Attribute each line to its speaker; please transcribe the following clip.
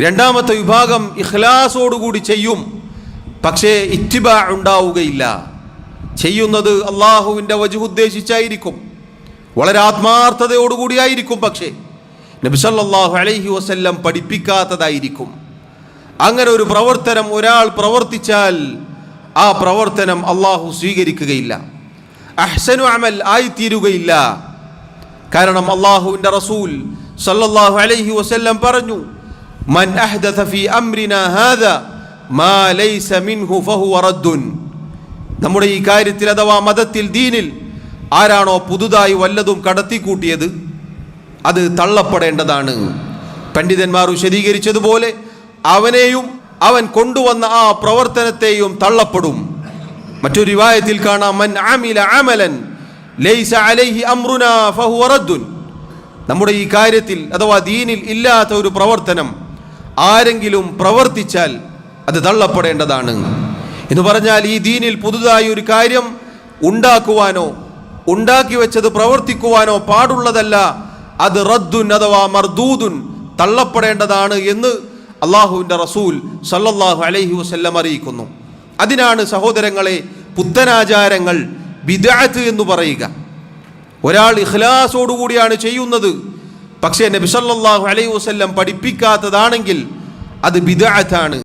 Speaker 1: രണ്ടാമത്തെ വിഭാഗം ഇഖ്ലാസോടുകൂടി ചെയ്യും, പക്ഷേ ഇത്തിബാ ഉണ്ടാവുകയില്ല. ചെയ്യുന്നത് അള്ളാഹുവിൻ്റെ വജ്ഹ് ഉദ്ദേശിച്ചായിരിക്കും, വളരെ ആത്മാർത്ഥതയോടുകൂടിയായിരിക്കും, പക്ഷേ നബി സല്ലല്ലാഹു അലൈഹി വസല്ലം പഠിപ്പിക്കാത്തതായിരിക്കും. അങ്ങനെ ഒരു പ്രവർത്തനം ഒരാൾ പ്രവർത്തിച്ചാൽ ആ പ്രവർത്തനം അള്ളാഹു സ്വീകരിക്കുകയില്ല, അഹ്സനു അമൽ ആയിത്തീരുകയില്ല. കാരണം അള്ളാഹുവിൻ്റെ റസൂൽ സല്ലല്ലാഹു അലൈഹി വസല്ലം പറഞ്ഞു, മൻ അഹ്ദഥ ഫീ അംരിനാ ഹാദാ മാ ലൈസ മിൻഹു ഫഹുവ റദ്ദുൻ. നമ്മുടെ ഈ കാര്യത്തിൽ അഥവാ മതത്തിൽ, ദീനിൽ ആരാണോ പുതുതായി വല്ലതും കടത്തിക്കൂട്ടിയത് അത് തള്ളപ്പെടേണ്ടതാണ്. പണ്ഡിതന്മാർ വിശദീകരിച്ചതുപോലെ അവനെയും അവൻ കൊണ്ടുവന്ന ആ പ്രവർത്തനത്തെയും തള്ളപ്പെടും. മറ്റൊരു റിവായത്തിൽ കാണാം, മൻ അമില അമലൻ ലൈസ അലൈഹി അംറുനാ ഫഹുവ റദ്ദുൻ. നമ്മുടെ ഈ കാര്യത്തിൽ അഥവാ ദീനിൽ ഇല്ലാത്ത ഒരു പ്രവർത്തനം ആരെങ്കിലും പ്രവർത്തിച്ചാൽ അത് തള്ളപ്പെടേണ്ടതാണ്. എന്ന് പറഞ്ഞാൽ ഈ ദീനിൽ പുതുതായി ഒരു കാര്യം ഉണ്ടാക്കുവാനോ ഉണ്ടാക്കി വെച്ചത് പ്രവർത്തിക്കുവാനോ പാടുള്ളതല്ല. അത് റദ്ദുൻ അഥവാ മർദൂദുൻ, തള്ളപ്പെടേണ്ടതാണ് എന്ന് അള്ളാഹുവിൻ്റെ റസൂൽ സല്ലല്ലാഹു അലൈഹി വസല്ലം അറിയിക്കുന്നു. അതിനാണ് സഹോദരങ്ങളെ പുത്തനാചാരങ്ങൾ ബിദ്അത്ത് എന്ന് പറയുക. ഒരാൾ ഇഖ്ലാസോടുകൂടിയാണ് ചെയ്യുന്നത്, പക്ഷേ നബി സല്ലല്ലാഹു അലൈഹി വസല്ലം പഠിപ്പിക്കാത്തതാണെങ്കിൽ അത് ബിദ്അത്താണ്.